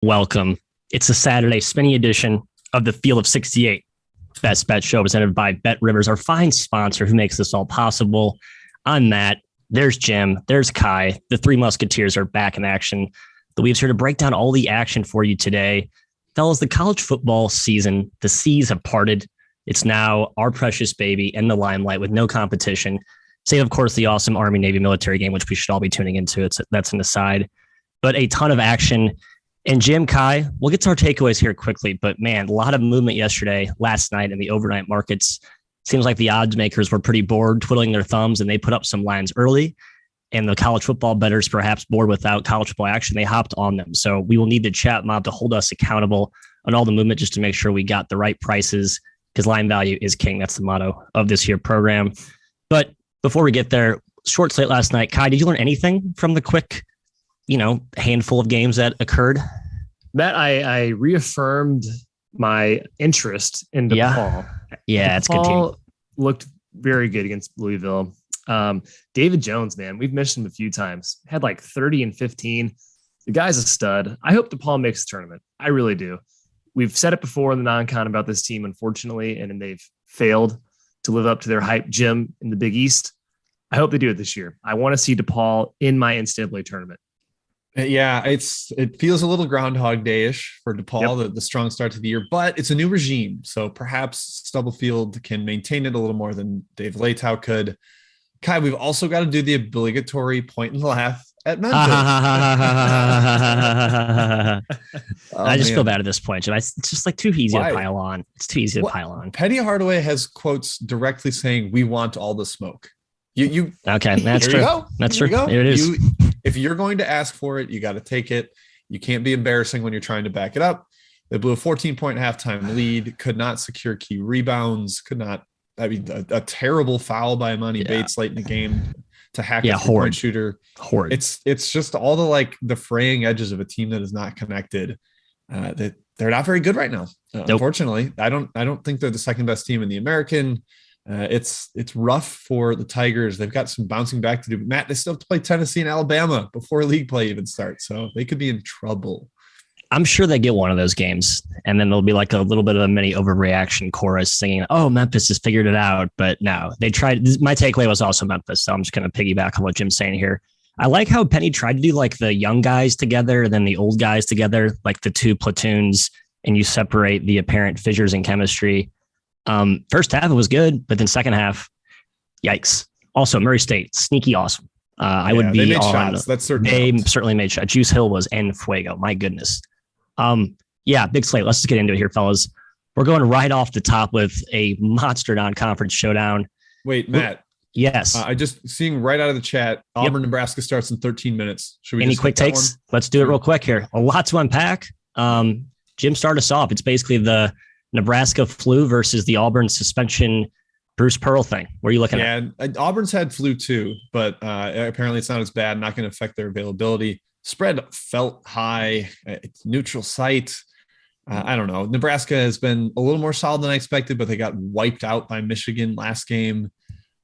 Welcome. It's a Saturday spinning edition of the Field of 68 Best Bet Show presented by BetRivers, our fine sponsor who makes this all possible. I'm Matt. There's Jim. There's Kai. The Three Musketeers are back in action. The Weaves here to break down all the action for you today. Fellas, the college football season, the seas have parted. It's now our precious baby in the limelight with no competition. Save, of course, the awesome Army-Navy military game, which we should all be tuning into. That's an aside. But a ton of action. And Jim, Kai, we'll get to our takeaways here quickly. But, man, a lot of movement yesterday, last night in the overnight markets. Seems like the odds makers were pretty bored, twiddling their thumbs, and they put up some lines early. And the college football bettors, perhaps bored without college football action, they hopped on them. So we will need the chat mob to hold us accountable on all the movement just to make sure we got the right prices, because line value is king. That's the motto of this here program. But before we get there, short slate last night. Kai, did you learn anything from the quick, handful of games that occurred? Matt, I reaffirmed my interest in DePaul. Yeah, it's good team. Looked very good against Louisville. David Jones, man, we've mentioned him a few times. Had like 30 and 15. The guy's a stud. I hope DePaul makes the tournament. I really do. We've said it before in the non-con about this team, unfortunately, and they've failed to live up to their hype. Jim in the Big East. I hope they do it this year. I want to see DePaul in my NCAA tournament. Yeah, it feels a little Groundhog Day-ish for DePaul, the strong start to the year, but it's a new regime. So perhaps Stubblefield can maintain it a little more than Dave Leitao could. Kai, we've also got to do the obligatory point and laugh at Memphis. I just feel bad at this point, Jim. It's just like too easy to pile on. It's too easy to pile on. Penny Hardaway has quotes directly saying, "We want all the smoke." You okay? That's true. That's true. It is. If you're going to ask for it, you got to take it. You can't be embarrassing when you're trying to back it up. They blew a 14-point halftime lead, could not secure key rebounds, a terrible foul by Imani Bates late in the game to hack a three-point shooter. Horrid. It's just all the fraying edges of a team that is not connected. That they're not very good right now. Nope. Unfortunately, I don't think they're the second best team in the American. It's rough for the Tigers. They've got some bouncing back to do. But Matt, they still have to play Tennessee and Alabama before league play even starts, so they could be in trouble. I'm sure they get one of those games, and then there'll be like a little bit of a mini overreaction chorus singing, "Oh, Memphis has figured it out." But no, they tried. My takeaway was also Memphis, so I'm just going to piggyback on what Jim's saying here. I like how Penny tried to do like the young guys together and then the old guys together, like the two platoons, and you separate the apparent fissures in chemistry. First half, it was good, but then second half, yikes. Also, Murray State, sneaky awesome. I would be they made on. Shots. That's they certainly made shots. Juice Hill was en fuego. My goodness. Big slate. Let's just get into it here, fellas. We're going right off the top with a monster non-conference showdown. Wait, Matt. Yes. I just seeing right out of the chat, Auburn, Nebraska starts in 13 minutes. Should we Any quick takes? Let's do it real quick here. A lot to unpack. Jim, start us off. It's basically the Nebraska flu versus the Auburn suspension Bruce Pearl thing. What are you looking at? Yeah, Auburn's had flu too, but apparently it's not as bad, not going to affect their availability. Spread felt high. It's neutral site. I don't know. Nebraska has been a little more solid than I expected, but they got wiped out by Michigan last game.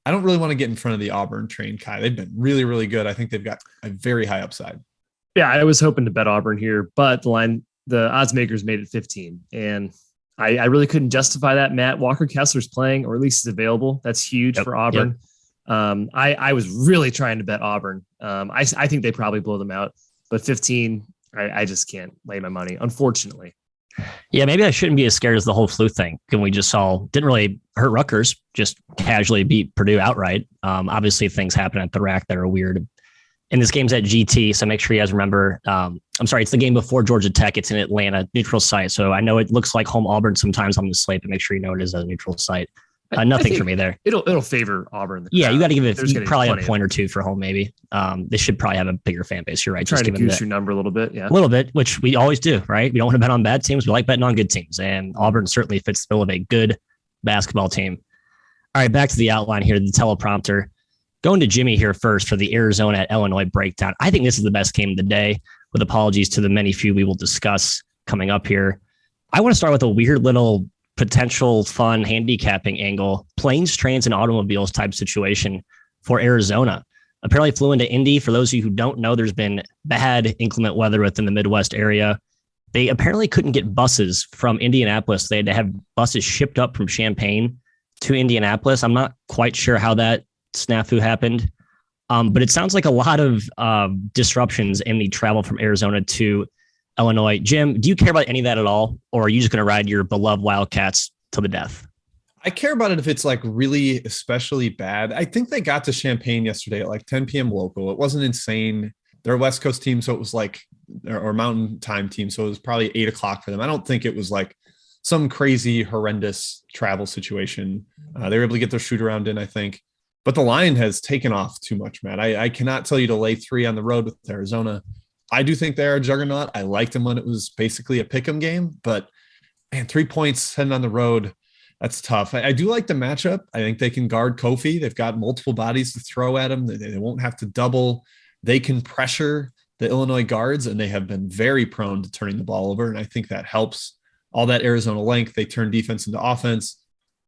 I don't really want to get in front of the Auburn train, Kai. They've been really, really good. I think they've got a very high upside. Yeah, I was hoping to bet Auburn here, but the odds makers made it 15, and I really couldn't justify that. Matt Walker Kessler's playing, or at least is available. That's huge for Auburn. Yep. I was really trying to bet Auburn. I think they probably blow them out, but 15, I just can't lay my money, unfortunately. Yeah, maybe I shouldn't be as scared as the whole flu thing. And we just saw didn't really hurt Rutgers, just casually beat Purdue outright. Obviously, things happen at the rack that are weird. And this game's at GT, so make sure you guys remember. It's the game before Georgia Tech. It's in Atlanta, neutral site. So I know it looks like home Auburn sometimes on the slate, but make sure you know it is a neutral site. Nothing for me there. It'll favor Auburn. Yeah, you got to give it probably a point or two for home, maybe. They should probably have a bigger fan base. You're right. Trying to goose your number a little bit. Yeah, a little bit, which we always do, right? We don't want to bet on bad teams. We like betting on good teams, and Auburn certainly fits the bill of a good basketball team. All right, back to the outline here, the teleprompter. Going to Jimmy here first for the Arizona at Illinois breakdown. I think this is the best game of the day, with apologies to the many few we will discuss coming up here. I want to start with a weird little potential fun handicapping angle, planes, trains, and automobiles type situation for Arizona. Apparently flew into Indy. For those of you who don't know, there's been bad inclement weather within the Midwest area. They apparently couldn't get buses from Indianapolis. They had to have buses shipped up from Champaign to Indianapolis. I'm not quite sure how that snafu happened, but it sounds like a lot of disruptions in the travel from Arizona to Illinois. Jim, do you care about any of that at all? Or are you just going to ride your beloved Wildcats to the death? I care about it if it's like really especially bad. I think they got to Champaign yesterday at like 10 p.m. local. It wasn't insane. They're a West Coast team, so it was like, or Mountain Time team, so it was probably 8 o'clock for them. I don't think it was like some crazy, horrendous travel situation. They were able to get their shoot around in, I think. But the line has taken off too much, Matt. I cannot tell you to lay 3 on the road with Arizona. I do think they're a juggernaut. I liked them when it was basically a pick'em game, but man, 3 points heading on the road, that's tough. I do like the matchup. I think they can guard Kofi. They've got multiple bodies to throw at him. They won't have to double. They can pressure the Illinois guards, and they have been very prone to turning the ball over. And I think that helps. All that Arizona length, they turn defense into offense.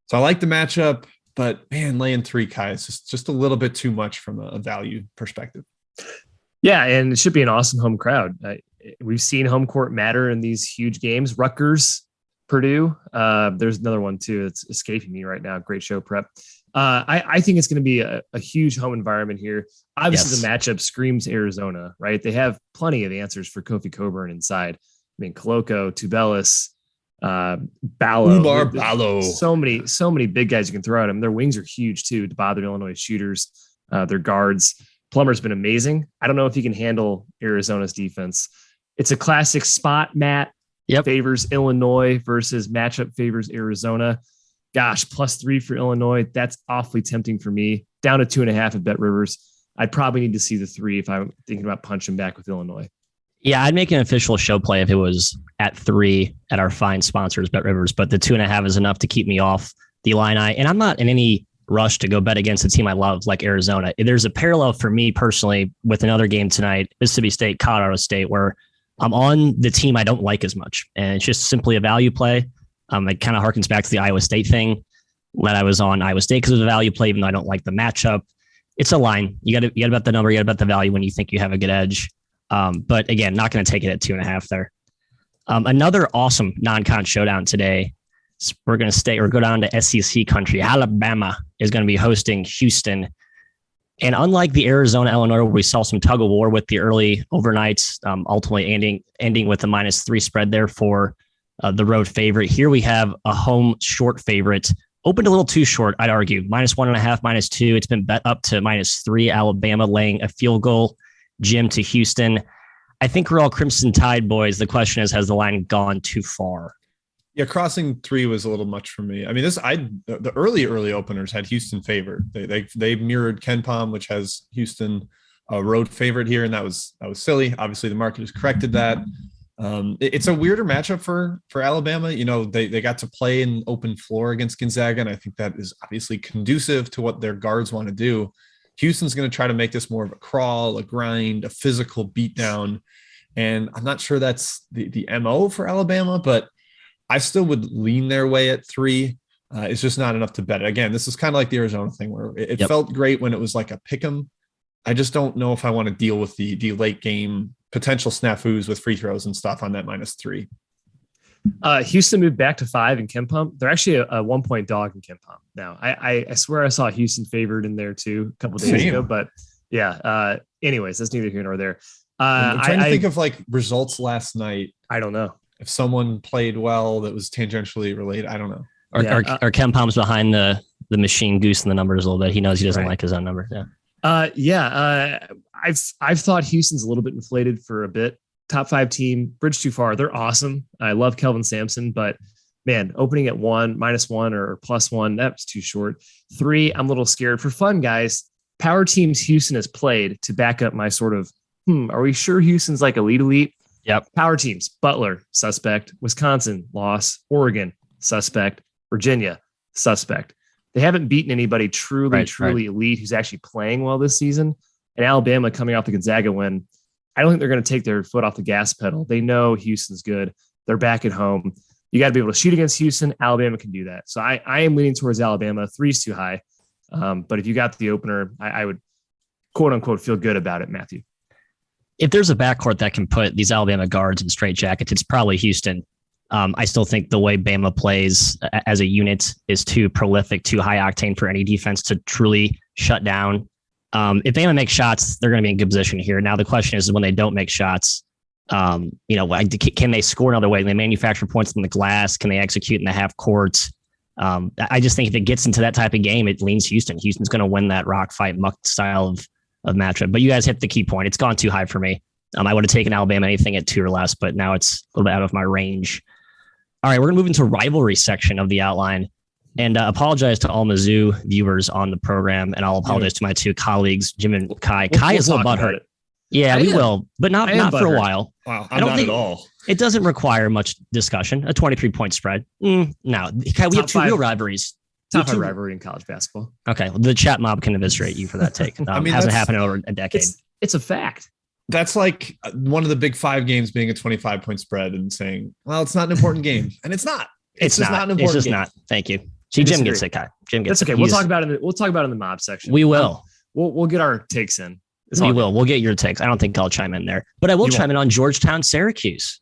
So I like the matchup, but man, laying 3, Kai, is just a little bit too much from a value perspective. Yeah, and it should be an awesome home crowd. We've seen home court matter in these huge games. Rutgers, Purdue. There's another one too that's escaping me right now. Great show prep. I think it's going to be a huge home environment here. Obviously, The matchup screams Arizona, right? They have plenty of answers for Kofi Coburn inside. I mean, Koloko, Tubelis, Ballo. Umar Ballo. So many big guys you can throw at them. Their wings are huge too to bother Illinois shooters. Their guards. Plummer's been amazing. I don't know if he can handle Arizona's defense. It's a classic spot, Matt. Yep. Favors Illinois versus matchup favors Arizona. Gosh, +3 for Illinois. That's awfully tempting for me. Down to 2.5 at BetRivers. I'd probably need to see the 3 if I'm thinking about punching back with Illinois. Yeah, I'd make an official show play if it was at 3 at our fine sponsors, BetRivers, but the 2.5 is enough to keep me off the Illini. And I'm not in any rush to go bet against a team I love like Arizona. There's a parallel for me personally with another game tonight, Mississippi State, Colorado State, where I'm on the team I don't like as much. And it's just simply a value play. It kind of harkens back to the Iowa State thing that I was on Iowa State because of the value play, even though I don't like the matchup. It's a line. You got to bet the number. You got to bet the value when you think you have a good edge. But again, not going to take it at 2.5 there. Another awesome non-con showdown today. We're going to go down to SEC country. Alabama is going to be hosting Houston. And unlike the Arizona, Illinois, where we saw some tug of war with the early overnights, ultimately ending with a -3 spread there for the road favorite. Here we have a home short favorite, opened a little too short, I'd argue. -1.5, -2. It's been bet up to -3. Alabama laying a field goal. Jim to Houston. I think we're all Crimson Tide boys. The question is, has the line gone too far? Yeah, crossing 3 was a little much for me. I mean, the early openers had Houston favored. They mirrored KenPom, which has Houston a road favorite here, and that was silly. Obviously, the market has corrected that. It's a weirder matchup for Alabama. You know, they got to play an open floor against Gonzaga, and I think that is obviously conducive to what their guards want to do. Houston's going to try to make this more of a crawl, a grind, a physical beatdown, and I'm not sure that's the MO for Alabama, but I still would lean their way at 3. It's just not enough to bet. Again, this is kind of like the Arizona thing where it felt great when it was like a pick 'em. I just don't know if I want to deal with the late game potential snafus with free throws and stuff on that -3. Houston moved back to 5 in KenPom. They're actually a 1-point dog in KenPom now. I swear I saw Houston favored in there too a couple of days ago, but yeah. Anyways, that's neither here nor there. I'm trying to think of like results last night. I don't know. If someone played well that was tangentially related, I don't know. Or KenPom's behind the machine goose in the numbers a little bit. He knows he doesn't like his own number. Yeah. I've thought Houston's a little bit inflated for a bit. Top 5 team, bridge too far. They're awesome. I love Kelvin Sampson, but man, opening at -1 or +1, that's too short. 3, I'm a little scared. For fun, guys, power teams Houston has played to back up my sort of, are we sure Houston's like elite? Yep. Power teams, Butler, suspect. Wisconsin, loss. Oregon, suspect. Virginia, suspect. They haven't beaten anybody truly elite who's actually playing well this season. And Alabama coming off the Gonzaga win, I don't think they're going to take their foot off the gas pedal. They know Houston's good. They're back at home. You got to be able to shoot against Houston. Alabama can do that. So I am leaning towards Alabama. 3's too high. But if you got the opener, I would, quote unquote, feel good about it, Matthew. if there's a backcourt that can put these Alabama guards in straitjackets, it's probably Houston. I still think the way Bama plays as a unit is too prolific, too high octane for any defense to truly shut down. If Bama makes shots, they're going to be in good position here. Now the question is when they don't make shots, can they score another way? Can they manufacture points in the glass? Can they execute in the half court? I just think if it gets into that type of game, it leans Houston. Houston's going to win that rock fight muck style of matchup. But you guys hit the key point. It's gone too high for me. I would have taken Alabama anything at 2 or less, but now it's a little bit out of my range. All right, we're going to move into rivalry section of the outline. And apologize to all Mizzou viewers on the program, and I'll apologize to my 2 colleagues, Jim and Kai. Kai is a little butthurt. Yeah, we will, but not for a while. Wow, I don't think at all. It doesn't require much discussion. A 23-point spread. No, Kai, we have 2 real rivalries. Top 5 rivalry in college basketball. Okay, well, the chat mob can eviscerate you for that take. Hasn't happened in over a decade. It's a fact. That's like one of the big 5 games being a 25-point spread and saying, well, it's not an important game. And it's not. It's just not an important game. It's just not. Thank you. See, Jim gets it, Kai. Jim gets it. That's okay. We'll talk about it in the mob section. We will. We'll get our takes in. We will. We'll get your takes. I don't think I'll chime in there, but I will chime in on Georgetown, Syracuse.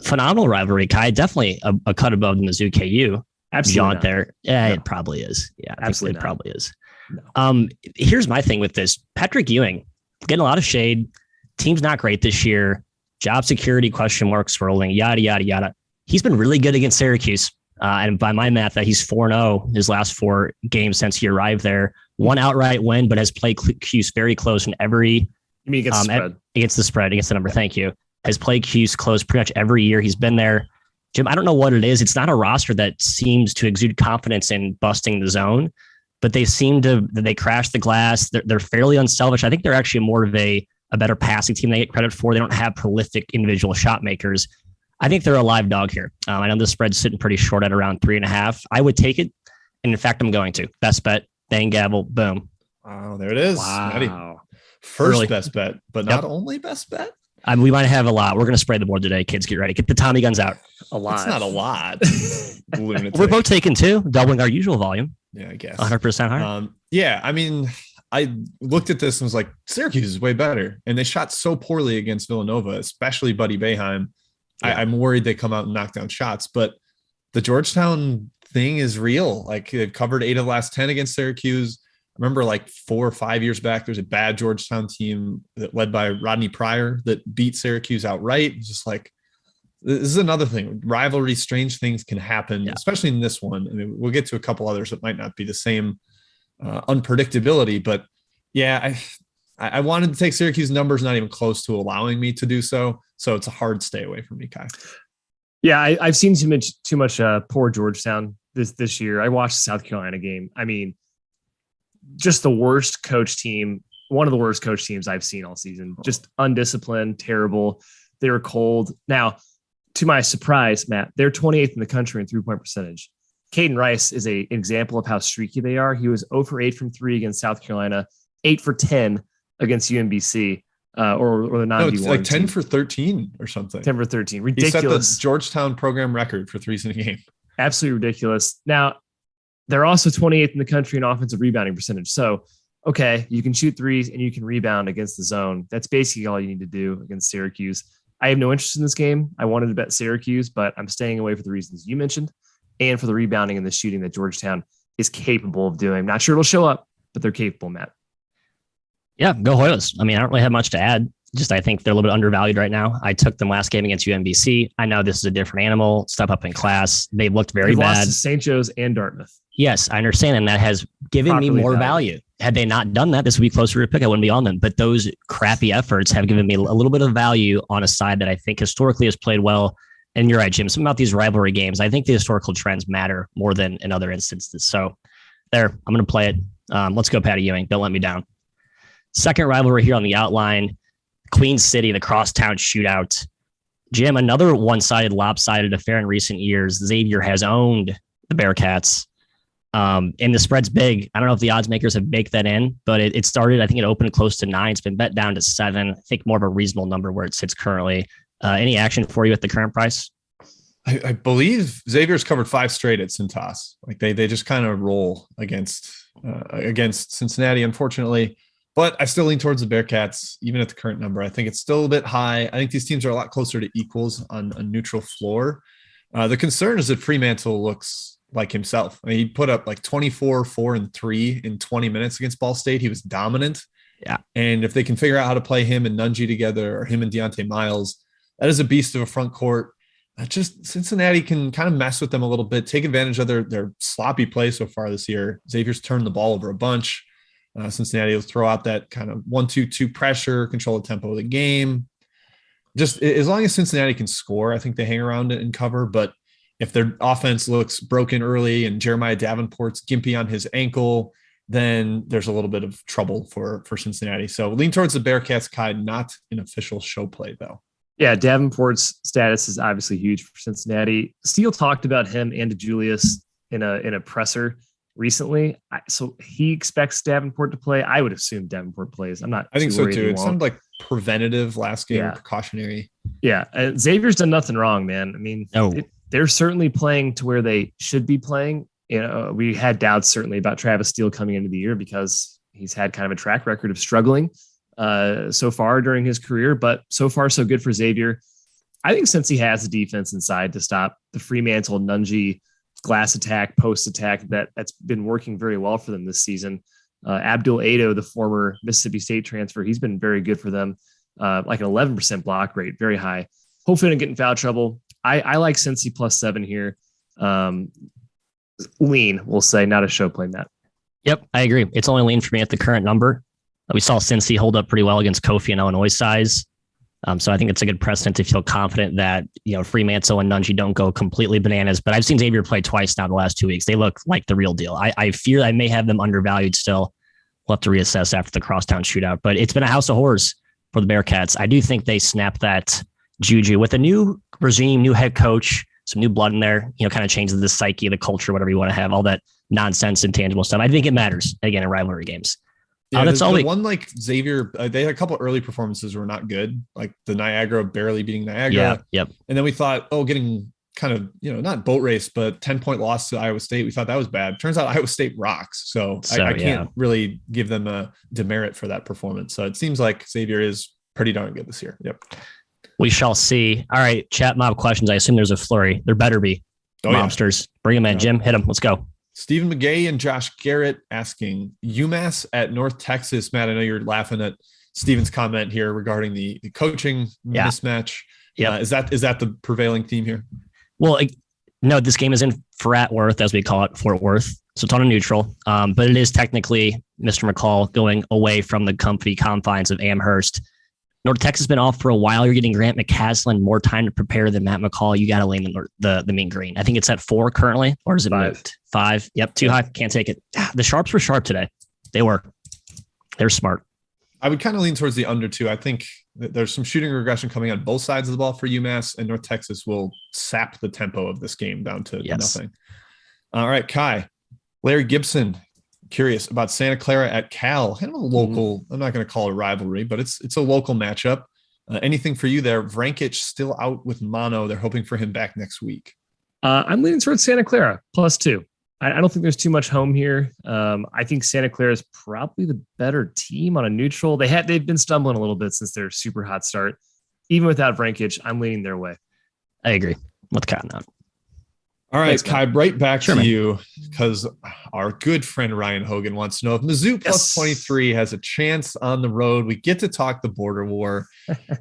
Phenomenal rivalry, Kai. Definitely a cut above the Mizzou KU. Absolutely. There. Yeah, no. It probably is. Yeah, absolutely. It probably is. No. Here's my thing with this. Patrick Ewing getting a lot of shade. Team's not great this year. Job security question marks swirling. Yada yada yada. He's been really good against Syracuse. And by my math, that he's 4-0 his last 4 games since he arrived there. 1 outright win, but has played Cuse very close in every. You mean against the spread? Against the number. Thank you. Has played Cuse close pretty much every year he's been there. Jim, I don't know what it is. It's not a roster that seems to exude confidence in busting the zone, but they crash the glass. They're fairly unselfish. I think they're actually more of a better passing team they get credit for. They don't have prolific individual shot makers. I think they're a live dog here. I know the spread's sitting pretty short at around 3.5. I would take it. And in fact, I'm going to. Best bet, bang, gavel, boom. Wow, there it is. Wow. First best bet, but not only best bet. We might have a lot. We're going to spray the board today. Kids, get ready. Get the Tommy guns out. A lot. It's not a lot. We're both taking 2, doubling our usual volume. Yeah, I guess. 100% higher. Yeah, I mean, I looked at this and was like, Syracuse is way better. And they shot so poorly against Villanova, especially Buddy Boeheim. Yeah. I'm worried they come out and knock down shots. But the Georgetown thing is real. Like, they've covered 8 of the last 10 against Syracuse. I remember like 4 or 5 years back, there's a bad Georgetown team that led by Rodney Pryor that beat Syracuse outright. It's just like, this is another thing. Rivalry, strange things can happen, especially in this one. I mean, we'll get to a couple others that might not be the same unpredictability, but yeah, I wanted to take Syracuse numbers, not even close to allowing me to do so. So it's a hard stay away from me, Kai. Yeah, I've seen too much poor Georgetown this year. I watched the South Carolina game. I mean, just the worst coach team, one of the worst coach teams I've seen all season. Just undisciplined, terrible. They were cold. Now, to my surprise, Matt, they're 28th in the country in 3-point percentage. Caden Rice is an example of how streaky they are. He was 0 for 8 from 3 against South Carolina, 8 for 10 against UMBC, or the non-D1. No, it's like 10 for 13 or something. 10 for 13. Ridiculous. He set the Georgetown program record for threes in a game. Absolutely ridiculous. Now, they're also 28th in the country in offensive rebounding percentage. So, okay, you can shoot threes and you can rebound against the zone. That's basically all you need to do against Syracuse. I have no interest in this game. I wanted to bet Syracuse, but I'm staying away for the reasons you mentioned and for the rebounding and the shooting that Georgetown is capable of doing. Not sure it'll show up, but they're capable, Matt. Yeah, go Hoyas. I mean, I don't really have much to add. Just I think they're a little bit undervalued right now. I took them last game against UMBC. I know this is a different animal. Step up in class. They've looked very bad. Lost to St. Joe's and Dartmouth. Yes, I understand. And that has given me more value. Had they not done that, this would be closer to a pick. I wouldn't be on them. But those crappy efforts have given me a little bit of value on a side that I think historically has played well. And you're right, Jim. Something about these rivalry games, I think the historical trends matter more than in other instances. So there, I'm going to play it. Let's go, Patty Ewing. Don't let me down. Second rivalry here on the outline, Queen City, the Crosstown shootout. Jim, another one-sided, lopsided affair in recent years. Xavier has owned the Bearcats. And the spread's big. I don't know if the odds makers have baked that in, but it started, I think it opened close to 9. It's been bet down to 7. I think more of a reasonable number where it sits currently. Any action for you at the current price? I believe Xavier's covered 5 straight at Cintas. Like they just kind of roll against Cincinnati. Unfortunately, But I still lean towards the Bearcats, even at the current number. I think it's still a bit high. I think these teams are a lot closer to equals on a neutral floor. The concern is that Fremantle looks like himself. I mean, he put up like 24, 4, and 3 in 20 minutes against Ball State. He was dominant. Yeah. And if they can figure out how to play him and Nunji together, or him and Deontay Miles, that is a beast of a front court. Just Cincinnati can kind of mess with them a little bit, take advantage of their sloppy play so far this year. Xavier's turned the ball over a bunch. Cincinnati will throw out that kind of 1-2-2 pressure, control the tempo of the game. Just as long as Cincinnati can score, I think they hang around it and cover. But if their offense looks broken early and Jeremiah Davenport's gimpy on his ankle, then there's a little bit of trouble for Cincinnati. So lean towards the Bearcats, Kai, not an official show play though. Yeah, Davenport's status is obviously huge for Cincinnati. Steele talked about him and DeJulius in a presser recently. So he expects Davenport to play. I would assume Davenport plays. I think so too. It sounded like preventative last game, precautionary. Yeah. Xavier's done nothing wrong, man. I mean, they're certainly playing to where they should be playing. We had doubts certainly about Travis Steele coming into the year because he's had kind of a track record of struggling so far during his career, but so far so good for Xavier. I think since he has the defense inside to stop the Fremantle Nunji glass attack, post attack that's been working very well for them this season. Abdul Ado, the former Mississippi State transfer, he's been very good for them. Like an 11% block rate, very high. Hopefully don't get in foul trouble. I like Cincy +7 here. Lean, we'll say, not a show play, Matt. Yep, I agree. It's only lean for me at the current number. We saw Cincy hold up pretty well against Kofi and Illinois size. So I think it's a good precedent to feel confident that, Fremantle and Nunji don't go completely bananas. But I've seen Xavier play twice now the last 2 weeks. They look like the real deal. I fear I may have them undervalued still. We'll have to reassess after the Crosstown shootout. But it's been a house of horrors for the Bearcats. I do think they snap that juju with a new regime, new head coach, some new blood in there, kind of changes the psyche, the culture, whatever you want to have, all that nonsense, intangible stuff. I think it matters, again, in rivalry games. Yeah, that's all. One like Xavier, they had a couple of early performances were not good, like the Niagara barely beating Niagara. Yeah, yep. And then we thought, getting kind of, not boat race, but 10-point loss to Iowa State. We thought that was bad. Turns out Iowa State rocks. So I can't really give them a demerit for that performance. So it seems like Xavier is pretty darn good this year. Yep. We shall see. All right, chat mob questions. I assume there's a flurry. There better be. Mobsters. Bring them in, Jim. Hit them. Let's go. Stephen McGay and Josh Garrett asking UMass at North Texas. Matt, I know you're laughing at Stephen's comment here regarding the coaching mismatch. Yeah. Is that the prevailing theme here? Well, no, this game is in Fort Worth, as we call it, Fort Worth. So it's on a neutral, but it is technically Mr. McCall going away from the comfy confines of Amherst. North Texas has been off for a while. You're getting Grant McCaslin more time to prepare than Matt McCall. You got to lean the mean green. I think it's at 4 currently, or is it 5? Yep, too high. Can't take it. The Sharps were sharp today. They're smart. I would kind of lean towards the under 2. I think that there's some shooting regression coming on both sides of the ball for UMass, and North Texas will sap the tempo of this game down to nothing. All right, Kai. Larry Gibson. Curious about Santa Clara at Cal, kind of a local. I'm not going to call it a rivalry, but it's a local matchup. Anything for you there? Vrankic still out with mono. They're hoping for him back next week. I'm leaning towards Santa Clara +2. I don't think there's too much home here. I think Santa Clara is probably the better team on a neutral. They've been stumbling a little bit since their super hot start. Even without Vrankic, I'm leaning their way. I agree. Let's count out. All right, thanks, Kai, right back to you, because our good friend Ryan Hogan wants to know if Mizzou +23 has a chance on the road. We get to talk the border war.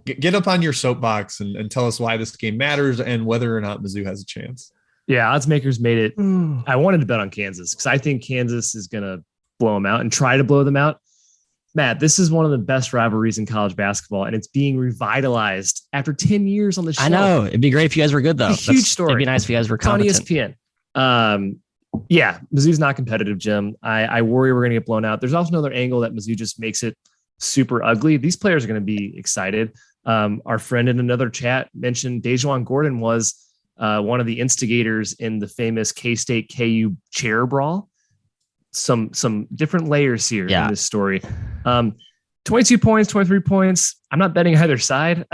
Get up on your soapbox and tell us why this game matters and whether or not Mizzou has a chance. Yeah, odds makers made it. I wanted to bet on Kansas because I think Kansas is going to blow them out and try to blow them out. Matt, this is one of the best rivalries in college basketball, and it's being revitalized after 10 years on the show. I know. It'd be great if you guys were good, though. It's a huge story. It'd be nice if you guys were competent. It's on ESPN. Yeah, Mizzou's not competitive, Jim. I worry we're going to get blown out. There's also another angle that Mizzou just makes it super ugly. These players are going to be excited. Our friend in another chat mentioned Dejuan Gordon was one of the instigators in the famous K-State KU chair brawl. Some different layers here in this story. 22 points, 23 points. I'm not betting either side,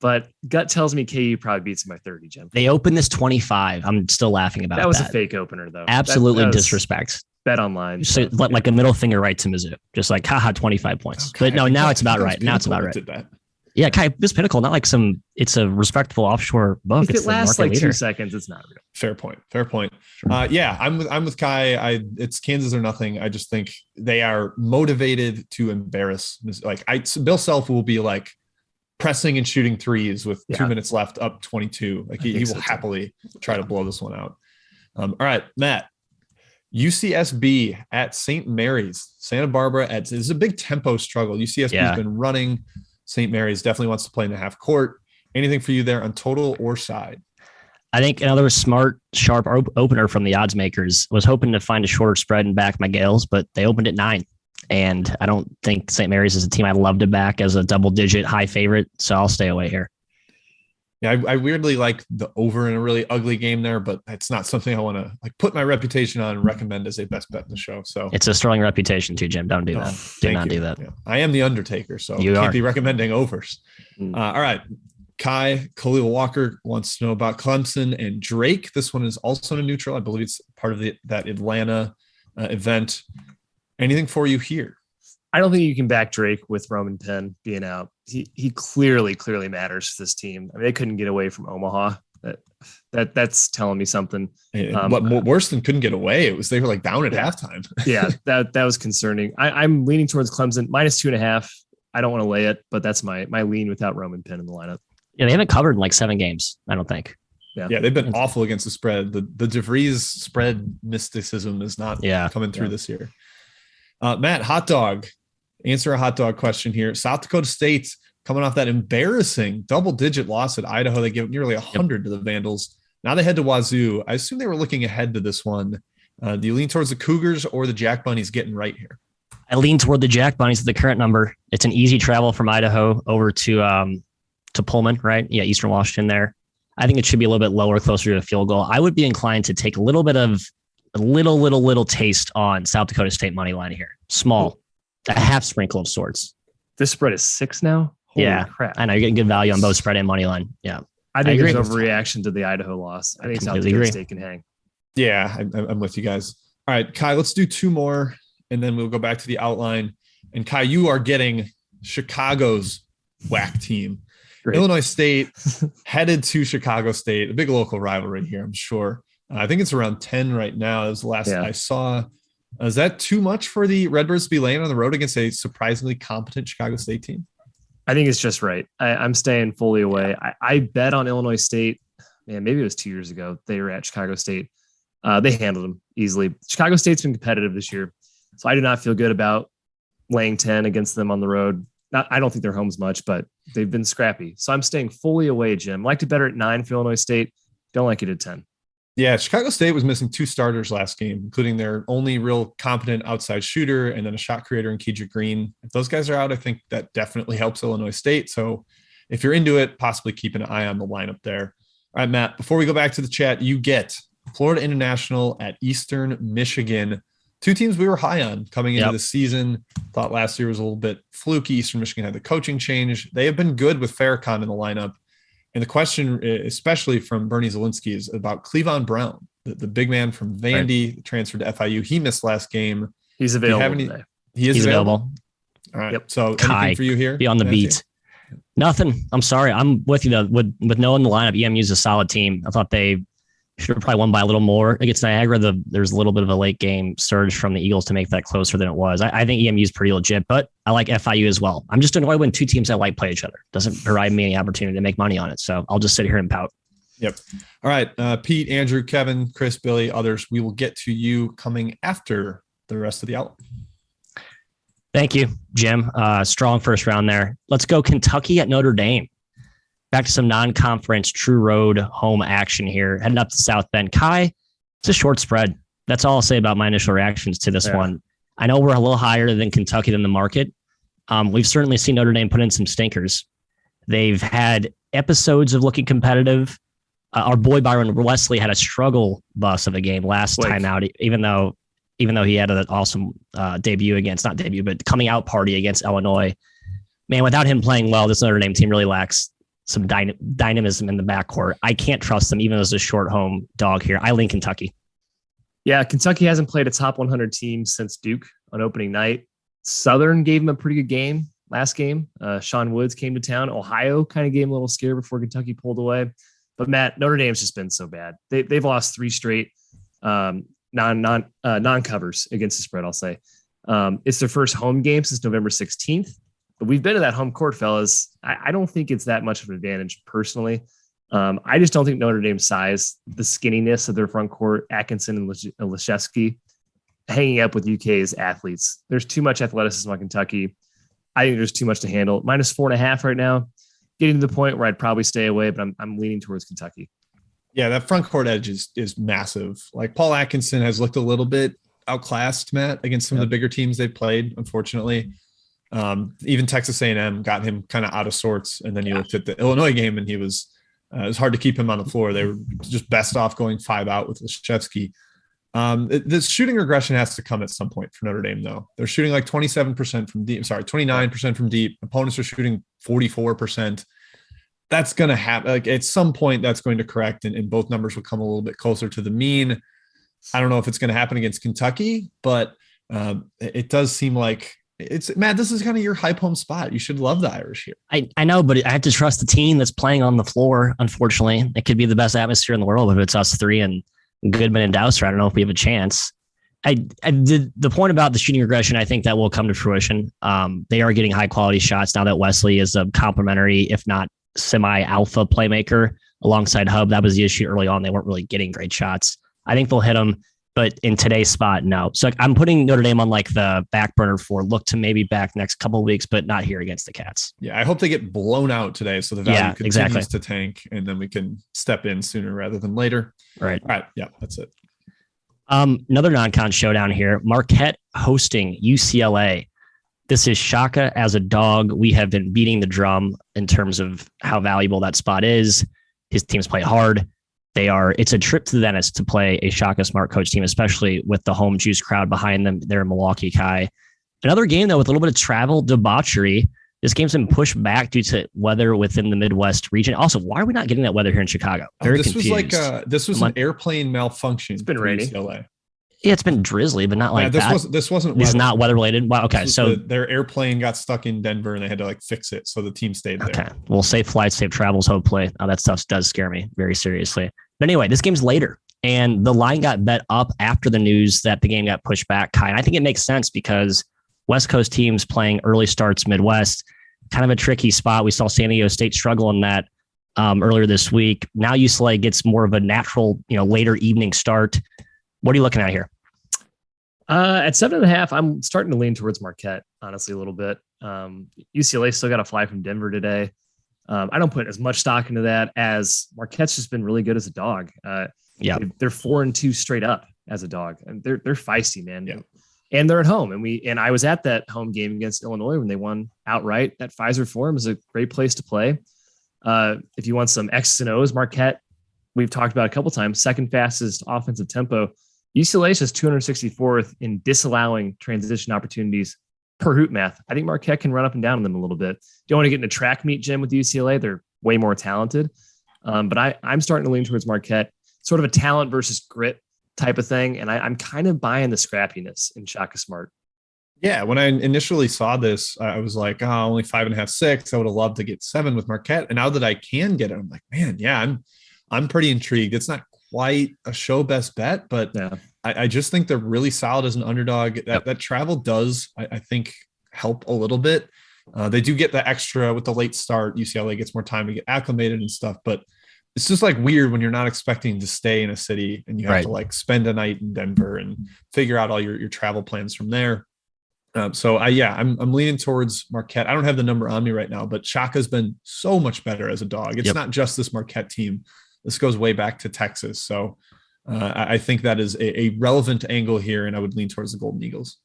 but gut tells me KU probably beats them by 30, Jim. They opened this 25. I'm still laughing about that. That was a fake opener, though. Absolutely disrespect. Bet online. So like a middle finger right to Mizzou. Just like, haha, 25 points. Okay, but no, now it's about right. Now it's about right. Yeah, Kai, this Pinnacle, not like it's a respectable offshore book. If it lasts like 2 seconds, it's not real. Fair point. Sure. Yeah, I'm with Kai. It's Kansas or nothing. I just think they are motivated to embarrass. Like Bill Self will be like pressing and shooting threes with 2 minutes left, up 22. Like he will happily try to blow this one out. All right, Matt. UCSB at St. Mary's, Santa Barbara. This is a big tempo struggle. UCSB has been running. St. Mary's definitely wants to play in the half court. Anything for you there on total or side? I think another smart, sharp opener from the odds makers. Was hoping to find a shorter spread and back my Gales, but they opened at 9. And I don't think St. Mary's is a team I'd love to back as a double-digit high favorite, so I'll stay away here. Yeah, I weirdly like the over in a really ugly game there, but it's not something I want to like put my reputation on and recommend as a best bet in the show. So it's a sterling reputation too, Jim. Don't do that. Do not do that. Yeah. I am the Undertaker, so I can't be recommending overs. All right. Kai Khalil Walker wants to know about Clemson and Drake. This one is also in a neutral. I believe it's part of that Atlanta event. Anything for you here? I don't think you can back Drake with Roman Penn being out. He clearly matters to this team. I mean, they couldn't get away from Omaha. That's telling me something. What worse than couldn't get away? It was they were like down at halftime. Yeah, that was concerning. I'm leaning towards Clemson -2.5. I don't want to lay it, but that's my lean without Roman Penn in the lineup. Yeah, they haven't covered in like 7 games. I don't think. Yeah, they've been awful against the spread. The DeVries spread mysticism is not coming through this year. Matt, hot dog. Answer a hot dog question here. South Dakota State coming off that embarrassing double-digit loss at Idaho. They give nearly 100 to the Vandals. Now they head to Wazoo. I assume they were looking ahead to this one. Do you lean towards the Cougars or the Jack Bunnies getting right here? I lean toward the Jack Bunnies at the current number. It's an easy travel from Idaho over to Pullman, right? Yeah, Eastern Washington there. I think it should be a little bit lower, closer to a field goal. I would be inclined to take a little bit of a little taste on South Dakota State money line here. Small. A half sprinkle of sorts. This spread is 6 now? Holy crap. I know you're getting good value on both spread and money line. Yeah. I think there's overreaction to the Idaho loss. I think South Dakota State can hang. Yeah, I'm with you guys. All right, Kai, let's do 2 more, and then we'll go back to the outline. And Kai, you are getting Chicago's whack team. Great. Illinois State headed to Chicago State, a big local rivalry here, I'm sure. I think it's around 10 right now. That was the last I saw. Is that too much for the Redbirds to be laying on the road against a surprisingly competent Chicago State team? I think it's just right. I'm staying fully away. I bet on Illinois State. Man, maybe it was 2 years ago. They were at Chicago State. They handled them easily. Chicago State's been competitive this year, so I do not feel good about laying 10 against them on the road. I don't think they're homes much, but they've been scrappy. So I'm staying fully away, Jim. I like to better at 9 for Illinois State. Don't like it at 10. Yeah, Chicago State was missing 2 starters last game, including their only real competent outside shooter and then a shot creator in Kedrick Green. If those guys are out, I think that definitely helps Illinois State. So if you're into it, possibly keep an eye on the lineup there. All right, Matt, before we go back to the chat, you get Florida International at Eastern Michigan. 2 teams we were high on coming into the season. Thought last year was a little bit fluky. Eastern Michigan had the coaching change. They have been good with Farrakhan in the lineup. And the question, especially from Bernie Zielinski, is about Cleavon Brown, the big man from Vandy, transferred to FIU. He missed last game. He's available today. He's available. All right. So anything for you here? Be on the beat. Nothing. I'm sorry. I'm with you though. With knowing the lineup, EMU's a solid team. I thought they should have probably won by a little more against Niagara. There's a little bit of a late game surge from the Eagles to make that closer than it was. I think EMU is pretty legit, but I like FIU as well. I'm just annoyed when 2 teams I like play each other. Doesn't provide me any opportunity to make money on it. So I'll just sit here and pout. Yep. All right. Pete, Andrew, Kevin, Chris, Billy, others, we will get to you coming after the rest of the outline. Thank you, Jim. Strong first round there. Let's go Kentucky at Notre Dame. Back to some non-conference true road home action here. Heading up to South Bend. Kai, it's a short spread. That's all I'll say about my initial reactions to this one. I know we're a little higher than Kentucky than the market. We've certainly seen Notre Dame put in some stinkers. They've had episodes of looking competitive. Our boy Byron Wesley had a struggle bus of a game last time out, even though he had an awesome coming out party against Illinois. Man, without him playing well, this Notre Dame team really lacks some dynamism in the backcourt. I can't trust them, even as a short home dog here. I lean Kentucky. Yeah, Kentucky hasn't played a top 100 team since Duke on opening night. Southern gave him a pretty good game last game. Sean Woods came to town. Ohio kind of gave him a little scare before Kentucky pulled away. But Matt, Notre Dame's just been so bad. They've lost 3 straight non-covers against the spread, I'll say. It's their first home game since November 16th. But we've been to that home court, fellas. I don't think it's that much of an advantage personally. I just don't think Notre Dame's size, the skinniness of their front court, Atkinson and Leshevsky, hanging up with UK's athletes. There's too much athleticism on Kentucky. I think there's too much to handle. -4.5 right now. Getting to the point where I'd probably stay away, but I'm leaning towards Kentucky. Yeah, that front court edge is massive. Like Paul Atkinson has looked a little bit outclassed, Matt, against some of the bigger teams they've played, unfortunately. Even Texas A&M got him kind of out of sorts. And then you looked at the Illinois game and it was hard to keep him on the floor. They were just best off going 5 out with Leshevsky. The shooting regression has to come at some point for Notre Dame, though. They're shooting like 27% from deep. 29% from deep. Opponents are shooting 44%. That's going to happen. Like at some point, that's going to correct, and both numbers will come a little bit closer to the mean. I don't know if it's going to happen against Kentucky, but it does seem like it's Matt. This is kind of your hype home spot. You should love the Irish here. I know, but I have to trust the team that's playing on the floor. Unfortunately, it could be the best atmosphere in the world, but if it's us 3 and Goodman and Dowser, I don't know if we have a chance. I did the point about the shooting regression. I think that will come to fruition. They are getting high quality shots now that Wesley is a complimentary, if not semi-alpha playmaker alongside Hub. That was the issue early on. They weren't really getting great shots. I think they'll hit them, but in today's spot, no. So I'm putting Notre Dame on like the back burner for look to maybe back next couple of weeks, but not here against the Cats. Yeah, I hope they get blown out today so the value continues to tank, and then we can step in sooner rather than later. Right. All right. Yeah, that's it. Another non-con showdown here. Marquette hosting UCLA. This is Shaka as a dog. We have been beating the drum in terms of how valuable that spot is. His teams play hard. It's a trip to the dentist to play a Shaka Smart coach team, especially with the home juice crowd behind them. They're in Milwaukee, Kai. Another game, though, with a little bit of travel debauchery. This game's been pushed back due to weather within the Midwest region. Also, why are we not getting that weather here in Chicago? Very confused. This was an airplane malfunction. It's been raining. UCLA. Yeah, it's been drizzly, but not like that. This wasn't. This is not weather related. Wow. Okay, so their airplane got stuck in Denver and they had to like fix it, so the team stayed there. Okay, well, safe flights, safe travels. Hopefully, that stuff does scare me very seriously. But anyway, this game's later, and the line got bet up after the news that the game got pushed back. Kai, and I think it makes sense because West Coast teams playing early starts Midwest, kind of a tricky spot. We saw San Diego State struggle in that earlier this week. Now UCLA gets more of a natural, later evening start. What are you looking at here? At 7.5, I'm starting to lean towards Marquette, honestly, a little bit. UCLA still got to fly from Denver today. I don't put as much stock into that as Marquette's just been really good as a dog. They're 4-2 straight up as a dog, and they're feisty, man. Yeah. And they're at home, and I was at that home game against Illinois when they won outright. That Pfizer Forum is a great place to play. If you want some X's and O's, Marquette, we've talked about a couple times, second fastest offensive tempo. UCLA is just 264th in disallowing transition opportunities per hoop math. I think Marquette can run up and down on them a little bit. Don't want to get in a track meet, Jim, with UCLA. They're way more talented. But I'm starting to lean towards Marquette, sort of a talent versus grit type of thing. And I'm kind of buying the scrappiness in Shaka Smart. Yeah, when I initially saw this, I was like, only 5.5, 6. I would have loved to get 7 with Marquette. And now that I can get it, I'm like, man, yeah, I'm pretty intrigued. It's not quite a show best bet, but I just think they're really solid as an underdog. That travel does, I think, help a little bit. They do get the extra with the late start. UCLA gets more time to get acclimated and stuff, but it's just like weird when you're not expecting to stay in a city and you have to like spend a night in Denver and figure out all your travel plans from there. I'm leaning towards Marquette. I don't have the number on me right now, but Shaka's been so much better as a dog. It's not just this Marquette team. This goes way back to Texas. So I think that is a relevant angle here, and I would lean towards the Golden Eagles.